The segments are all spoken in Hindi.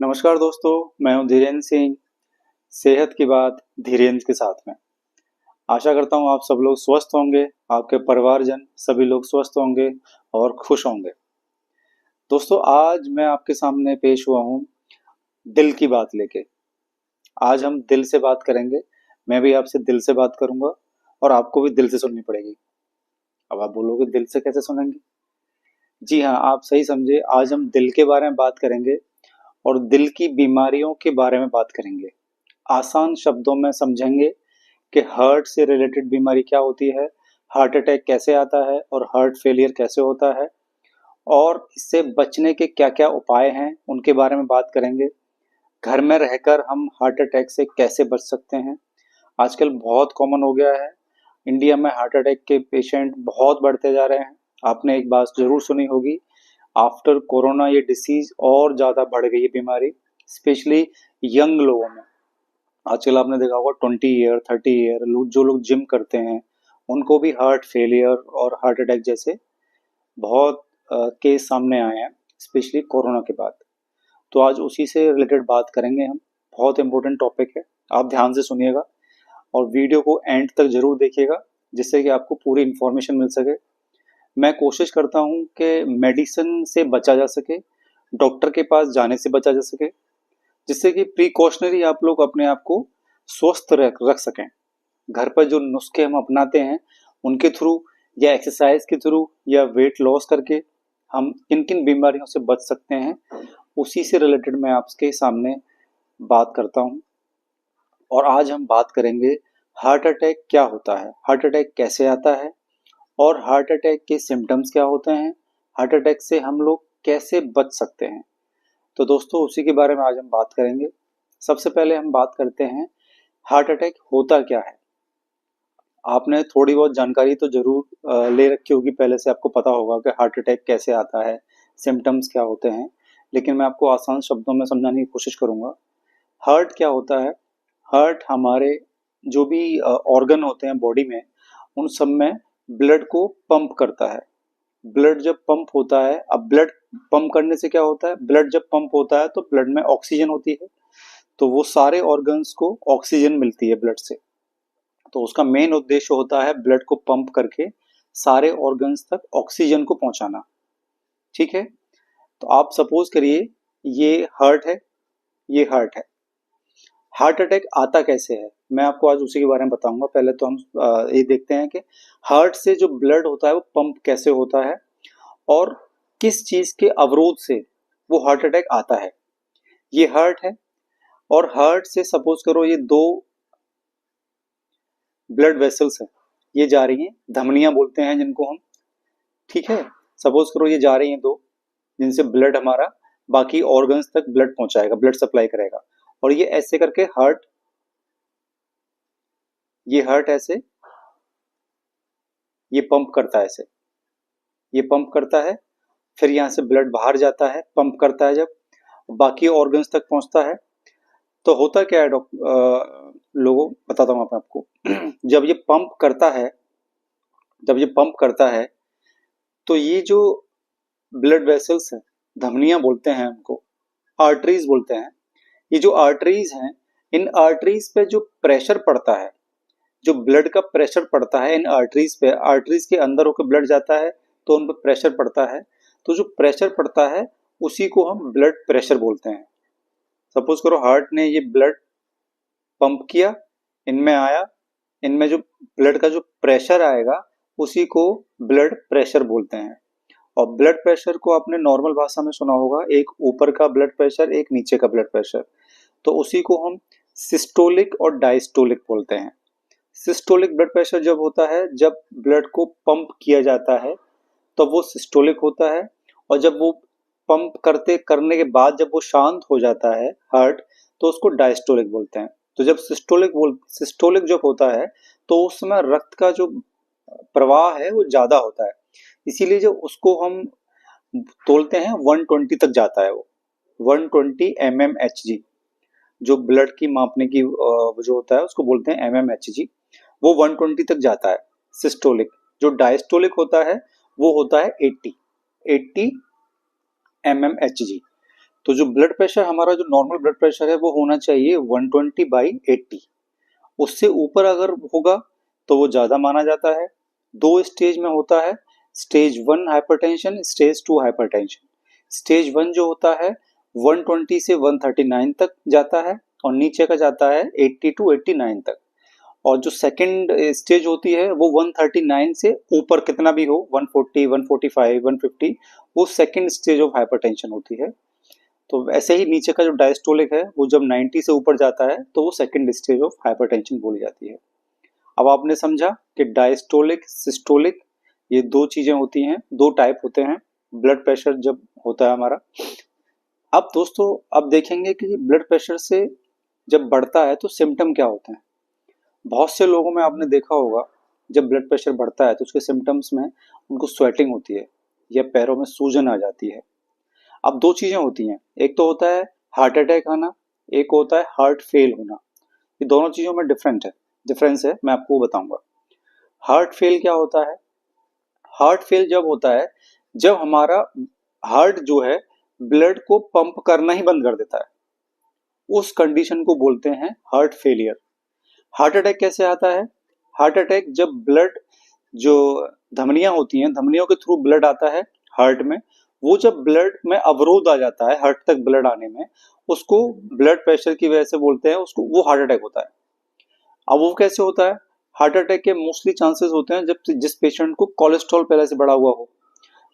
नमस्कार दोस्तों, मैं हूं धीरेन्द्र सिंह। सेहत की बात धीरेन्द्र के साथ में। आशा करता हूं आप सब लोग स्वस्थ होंगे, आपके परिवारजन सभी लोग स्वस्थ होंगे और खुश होंगे। दोस्तों, आज मैं आपके सामने पेश हुआ हूं दिल की बात लेके। आज हम दिल से बात करेंगे। मैं भी आपसे दिल से बात करूंगा और आपको भी दिल से सुननी पड़ेगी। अब आप बोलोगे दिल से कैसे सुनेंगे? जी हाँ, आप सही समझे। आज हम दिल के बारे में बात करेंगे और दिल की बीमारियों के बारे में बात करेंगे। आसान शब्दों में समझेंगे कि हार्ट से रिलेटेड बीमारी क्या होती है, हार्ट अटैक कैसे आता है और हार्ट फेलियर कैसे होता है, और इससे बचने के क्या क्या उपाय हैं उनके बारे में बात करेंगे। घर में रहकर हम हार्ट अटैक से कैसे बच सकते हैं। आजकल बहुत कॉमन हो गया है। इंडिया में हार्ट अटैक के पेशेंट बहुत बढ़ते जा रहे हैं। आपने एक बात जरूर सुनी होगी, आफ्टर कोरोना ये डिसीज और ज़्यादा बढ़ गई है बीमारी, स्पेशली यंग लोगों में। आजकल आपने देखा होगा 20 ईयर 30 ईयर जो लोग जिम करते हैं उनको भी हार्ट फेलियर और हार्ट अटैक जैसे बहुत केस सामने आए हैं, स्पेशली कोरोना के बाद। तो आज उसी से रिलेटेड बात करेंगे हम। बहुत इंपॉर्टेंट टॉपिक है, आप ध्यान से सुनिएगा और वीडियो को एंड तक जरूर देखिएगा, जिससे कि आपको पूरी इंफॉर्मेशन मिल सके। मैं कोशिश करता हूँ कि मेडिसिन से बचा जा सके, डॉक्टर के पास जाने से बचा जा सके, जिससे कि प्रिकॉशनरी आप लोग अपने आप को स्वस्थ रख सकें। घर पर जो नुस्खे हम अपनाते हैं उनके थ्रू या एक्सरसाइज के थ्रू या वेट लॉस करके हम किन किन बीमारियों से बच सकते हैं, उसी से रिलेटेड मैं आपके सामने बात करता हूं। और आज हम बात करेंगे हार्ट अटैक क्या होता है, हार्ट अटैक कैसे आता है और हार्ट अटैक के सिम्टम्स क्या होते हैं, हार्ट अटैक से हम लोग कैसे बच सकते हैं। तो दोस्तों, उसी के बारे में आज हम बात करेंगे। सबसे पहले हम बात करते हैं हार्ट अटैक होता क्या है। आपने थोड़ी बहुत जानकारी तो जरूर ले रखी होगी, पहले से आपको पता होगा कि हार्ट अटैक कैसे आता है, सिम्टम्स क्या होते हैं, लेकिन मैं आपको आसान शब्दों में समझाने की कोशिश करूंगा। हार्ट क्या होता है? हार्ट हमारे जो भी ऑर्गन होते हैं बॉडी में, उन सब में ब्लड को पंप करता है। ब्लड जब पंप होता है, अब ब्लड पंप करने से क्या होता है, ब्लड जब पंप होता है तो ब्लड में ऑक्सीजन होती है, तो वो सारे ऑर्गन्स को ऑक्सीजन मिलती है ब्लड से। तो उसका मेन उद्देश्य होता है ब्लड को पंप करके सारे ऑर्गन्स तक ऑक्सीजन को पहुंचाना। ठीक है, तो आप सपोज करिए ये हार्ट है, ये हार्ट है। हार्ट अटैक आता कैसे है, मैं आपको आज उसी के बारे में बताऊंगा। पहले तो हम ये देखते हैं कि हार्ट से जो ब्लड होता है वो पंप कैसे होता है और किस चीज के अवरोध से वो हार्ट अटैक आता है। ये हार्ट है और हार्ट से सपोज करो ये दो ब्लड वेसल्स हैं, ये जा रही हैं, धमनियां बोलते हैं जिनको हम। ठीक है, सपोज करो ये जा रही हैं दो, जिनसे ब्लड हमारा बाकी ऑर्गन्स तक ब्लड पहुंचाएगा, ब्लड सप्लाई करेगा। और ये ऐसे करके हार्ट, ये हार्ट ऐसे ये पंप करता है, ऐसे ये पंप करता है, फिर यहाँ से ब्लड बाहर जाता है, पंप करता है, जब बाकी ऑर्गन्स तक पहुंचता है। तो होता क्या है लोगों, बताता हूँ मैं आपको। जब ये पंप करता है, जब ये पंप करता है तो ये जो ब्लड वेसल्स हैं, धमनियां बोलते हैं उनको, आर्टरीज बोलते हैं। ये जो आर्टरीज हैं, इन आर्टरीज पे जो प्रेशर पड़ता है, जो ब्लड का प्रेशर पड़ता है इन आर्टरीज पे, आर्टरीज के अंदर होकर ब्लड जाता है तो उन पर प्रेशर पड़ता है। तो जो प्रेशर पड़ता है उसी को हम ब्लड प्रेशर बोलते हैं। सपोज करो हार्ट ने ये ब्लड पंप किया, इनमें आया, इनमें जो ब्लड का जो प्रेशर आएगा उसी को ब्लड प्रेशर बोलते हैं। और ब्लड प्रेशर को आपने नॉर्मल भाषा में सुना होगा, एक ऊपर का ब्लड प्रेशर, एक नीचे का ब्लड प्रेशर। तो उसी को हम सिस्टोलिक और डायस्टोलिक बोलते हैं। सिस्टोलिक ब्लड प्रेशर जब होता है, जब ब्लड को पंप किया जाता है, तब वो सिस्टोलिक होता है। और जब वो पंप करने के बाद जब वो शांत हो जाता है हार्ट, तो उसको डायस्टोलिक बोलते हैं। तो जब सिस्टोलिक जब होता है तो उस समय रक्त का जो प्रवाह है वो ज्यादा होता है, इसीलिए जब उसको हम तोलते हैं 120 तक जाता है वो, 120 mmHg। जो ब्लड की मापने की जो होता है उसको बोलते हैं mmHg, वो 120 तक जाता है सिस्टोलिक। जो डायस्टोलिक होता है वो होता है 80 mmHg। तो जो ब्लड प्रेशर हमारा जो नॉर्मल ब्लड प्रेशर है वो होना चाहिए 120/80। उससे ऊपर अगर होगा तो वो ज्यादा माना जाता है। दो स्टेज में होता है, stage 1 hypertension, stage 2 hypertension. Stage 1 जो होता है 120 से 139 तक जाता है और नीचे का जाता है 80 टू 89 तक। और जो सेकंड स्टेज होती है वो 139 से ऊपर कितना भी हो, 140, 145, 150, वो सेकंड स्टेज ऑफ हाइपरटेंशन होती है। तो ऐसे ही नीचे का जो डायस्टोलिक है वो जब 90 से ऊपर जाता है तो वो सेकंड स्टेज ऑफ हाइपरटेंशन बोली जाती है। अब आपने समझा कि डायस्टोलिक, सिस्टोलिक, ये दो चीजें होती हैं, दो टाइप होते हैं ब्लड प्रेशर जब होता है हमारा। अब दोस्तों अब देखेंगे कि ब्लड प्रेशर से जब बढ़ता है तो सिम्टम क्या होते हैं। बहुत से लोगों में आपने देखा होगा जब ब्लड प्रेशर बढ़ता है तो उसके सिम्टम्स में उनको स्वेटिंग होती है या पैरों में सूजन आ जाती है। अब दो चीजें होती हैं, एक तो होता है हार्ट अटैक आना, एक होता है हार्ट फेल होना। ये दोनों चीजों में डिफरेंस है, मैं आपको बताऊंगा। हार्ट फेल क्या होता है? हार्ट फेल जब होता है जब हमारा हार्ट जो है ब्लड को पंप करना ही बंद कर देता है, उस कंडीशन को बोलते हैं हार्ट फेलियर। हार्ट अटैक कैसे आता है? हार्ट अटैक जब ब्लड, जो धमनियां होती हैं, धमनियों के थ्रू ब्लड आता है हार्ट में, वो जब ब्लड में अवरोध आ जाता है हार्ट तक ब्लड आने में, उसको ब्लड प्रेशर की वजह से बोलते हैं, उसको वो हार्ट अटैक होता है। अब वो कैसे होता है? हार्ट अटैक के मोस्टली चांसेस होते हैं जब जिस पेशेंट को कोलेस्ट्रॉल पहले से बढ़ा हुआ हो।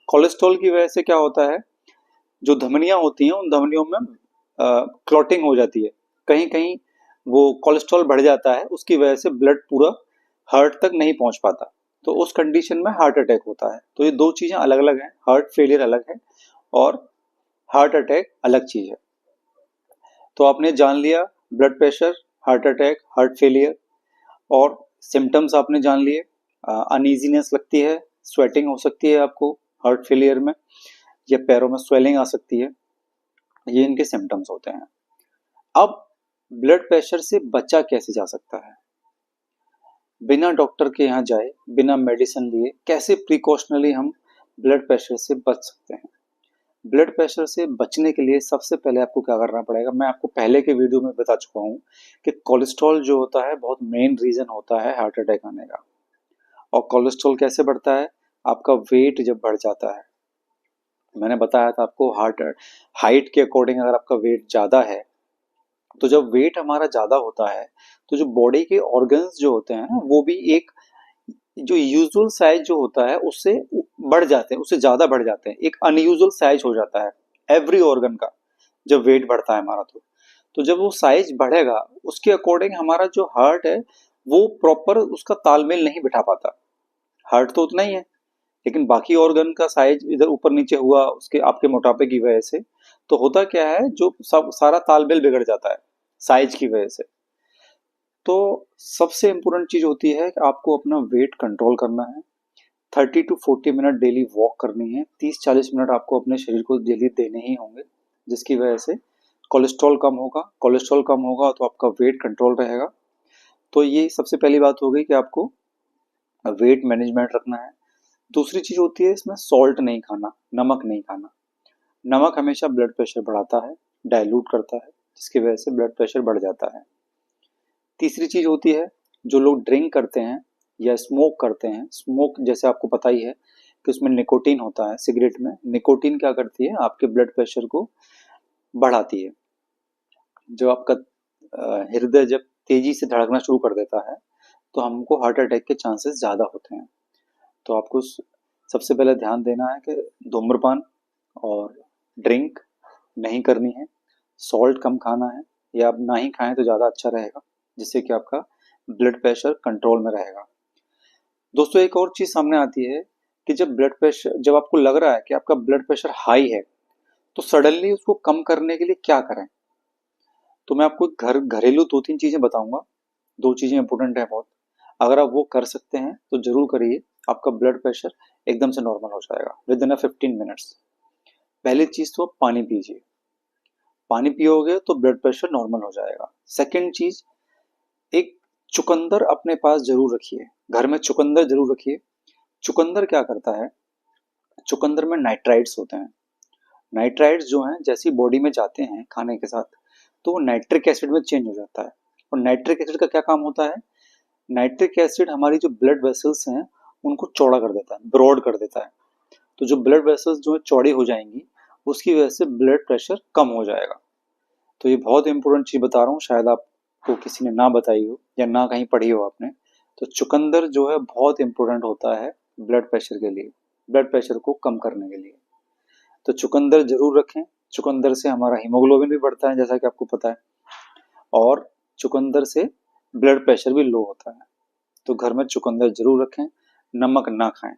कोलेस्ट्रॉल की वजह से क्या होता है, जो धमनियां होती हैं उन धमनियों में क्लॉटिंग हो जाती है, कहीं कहीं वो कोलेस्ट्रॉल बढ़ जाता है, उसकी वजह से ब्लड पूरा हार्ट तक नहीं पहुंच पाता, तो उस कंडीशन में हार्ट अटैक होता है। तो ये दो चीजें अलग अलग हैं, हार्ट फेलियर अलग है और हार्ट अटैक अलग चीज है। तो आपने जान लिया blood pressure, heart attack, heart failure, और सिम्टम्स आपने जान लिए। अनईजीनेस लगती है, स्वेटिंग हो सकती है आपको हार्ट फेलियर में, या पैरों में स्वेलिंग आ सकती है, ये इनके सिम्टम्स होते हैं। अब ब्लड प्रेशर से बचा कैसे जा सकता है? बिना डॉक्टर के यहाँ जाए, बिना मेडिसिन लिए कैसे प्रिकॉशनली हम ब्लड प्रेशर से बच सकते हैं? ब्लड प्रेशर से बचने के लिए सबसे पहले आपको क्या करना पड़ेगा, मैं आपको पहले के वीडियो में बता चुका हूँ कि कोलेस्ट्रॉल जो होता है बहुत मेन रीजन होता है हार्ट अटैक आने का। और कोलेस्ट्रॉल कैसे बढ़ता है? आपका वेट जब बढ़ जाता है, मैंने बताया था आपको, हाइट के अकॉर्डिंग अगर आपका वेट ज्यादा है, तो जब वेट हमारा ज्यादा होता है तो जो बॉडी के ऑर्गन्स जो होते हैं ना, वो भी एक जो यूजुअल साइज जो होता है उससे बढ़ जाते हैं, उससे ज्यादा बढ़ जाते हैं, एक अनयूजुअल साइज हो जाता है एवरी ऑर्गन का जब वेट बढ़ता है हमारा। तो जब वो साइज बढ़ेगा उसके अकॉर्डिंग हमारा जो हार्ट है वो प्रॉपर उसका तालमेल नहीं बिठा पाता। हार्ट तो उतना ही है लेकिन बाकी ऑर्गन का साइज इधर ऊपर नीचे हुआ उसके आपके मोटापे की वजह से, तो होता क्या है, जो सब सारा तालमेल बिगड़ जाता है साइज की वजह से। तो सबसे इंपॉर्टेंट चीज होती है कि आपको अपना वेट कंट्रोल करना है। 30 to 40 मिनट डेली वॉक करनी है, 30-40 मिनट आपको अपने शरीर को डेली देने ही होंगे, जिसकी वजह से कोलेस्ट्रॉल कम होगा। कोलेस्ट्रॉल कम होगा तो आपका वेट कंट्रोल रहेगा। तो ये सबसे पहली बात हो गई कि आपको वेट मैनेजमेंट रखना है। दूसरी चीज होती है इसमें सॉल्ट नहीं खाना, नमक नहीं खाना। नमक हमेशा ब्लड प्रेशर बढ़ाता है, डाइल्यूट करता है, जिसकी वजह से ब्लड प्रेशर बढ़ जाता है। तीसरी चीज होती है, जो लोग ड्रिंक करते हैं या स्मोक करते हैं, स्मोक जैसे आपको पता ही है कि उसमें निकोटीन होता है, सिगरेट में निकोटीन क्या करती है, आपके ब्लड प्रेशर को बढ़ाती है। जब आपका हृदय जब तेजी से धड़कना शुरू कर देता है तो हमको हार्ट अटैक के चांसेस ज्यादा होते हैं। तो आपको सबसे पहले ध्यान देना है कि धूम्रपान और ड्रिंक नहीं करनी है, सॉल्ट कम खाना है, या आप ना ही खाएं तो ज़्यादा अच्छा रहेगा, जिससे कि आपका ब्लड प्रेशर कंट्रोल में रहेगा। दोस्तों एक और चीज़ सामने आती है कि जब आपको लग रहा है कि आपका ब्लड प्रेशर हाई है तो सडनली उसको कम करने के लिए क्या करें। तो मैं आपको घरेलू 2-3 चीज़ें बताऊंगा, दो चीज़ें इंपॉर्टेंट है बहुत। अगर आप वो कर सकते हैं तो जरूर करिए, आपका ब्लड प्रेशर एकदम से नॉर्मल हो जाएगा विद इन 15 मिनट्स। पहली चीज तो पानी पीजिए, पानी पियोगे तो ब्लड प्रेशर नॉर्मल हो जाएगा। सेकंड चीज, एक चुकंदर अपने पास जरूर रखिए, घर में चुकंदर जरूर रखिए। चुकंदर क्या करता है, चुकंदर में नाइट्राइट्स होते हैं, नाइट्राइट्स जो हैं जैसी बॉडी में जाते हैं खाने के साथ, तो वो नाइट्रिक एसिड में चेंज हो जाता है। और नाइट्रिक एसिड का क्या काम होता है? नाइट्रिक एसिड हमारी जो ब्लड वेसल्स हैं उनको चौड़ा कर देता है, ब्रॉड कर देता है। तो जो ब्लड वेसल्स जो है चौड़ी हो जाएंगी, उसकी वजह से ब्लड प्रेशर कम हो जाएगा। तो ये बहुत इंपॉर्टेंट चीज बता रहा हूँ, शायद आपको किसी ने ना बताई हो या ना कहीं पढ़ी हो आपने। तो चुकंदर जो है बहुत इंपॉर्टेंट होता है ब्लड प्रेशर के लिए, ब्लड प्रेशर को कम करने के लिए। तो चुकंदर जरूर रखें। चुकंदर से हमारा हीमोग्लोबिन भी बढ़ता है जैसा कि आपको पता है, और चुकंदर से ब्लड प्रेशर भी लो होता है। तो घर में चुकंदर जरूर रखें, नमक ना खाएं।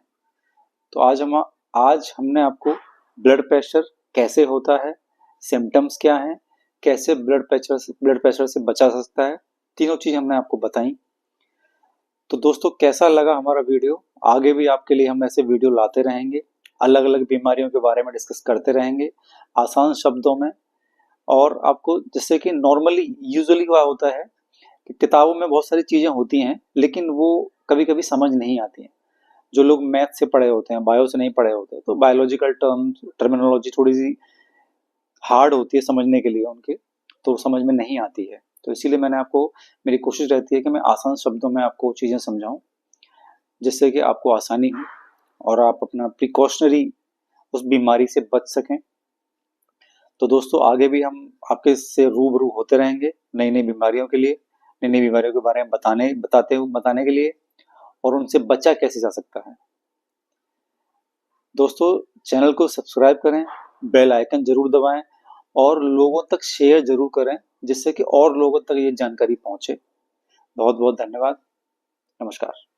तो आज हमने आपको ब्लड प्रेशर कैसे होता है, सिम्टम्स क्या हैं, कैसे ब्लड प्रेशर से बचा जा सकता है, तीनों चीज हमने आपको बताई। तो दोस्तों कैसा लगा हमारा वीडियो? आगे भी आपके लिए हम ऐसे वीडियो लाते रहेंगे, अलग अलग बीमारियों के बारे में डिस्कस करते रहेंगे आसान शब्दों में। और आपको जैसे कि नॉर्मली यूजुअली क्या होता है कि किताबों में बहुत सारी चीजें होती हैं लेकिन वो कभी कभी समझ नहीं आती हैं। जो लोग मैथ से पढ़े होते हैं, बायो से नहीं पढ़े होते, तो बायोलॉजिकल टर्मिनोलॉजी थोड़ी सी हार्ड होती है समझने के लिए उनके, तो समझ में नहीं आती है। तो इसीलिए मेरी कोशिश रहती है कि मैं आसान शब्दों में आपको चीजें समझाऊं, जिससे कि आपको आसानी हो और आप अपना प्रिकॉशनरी उस बीमारी से बच सकें। तो दोस्तों आगे भी हम आपके से रूबरू होते रहेंगे नई नई बीमारियों के लिए, नई नई बीमारियों के बारे में बताने के लिए, और उनसे बचा कैसे जा सकता है। दोस्तों चैनल को सब्सक्राइब करें, बेल आइकन जरूर दबाएं और लोगों तक शेयर जरूर करें, जिससे कि और लोगों तक ये जानकारी पहुंचे। बहुत बहुत धन्यवाद। नमस्कार।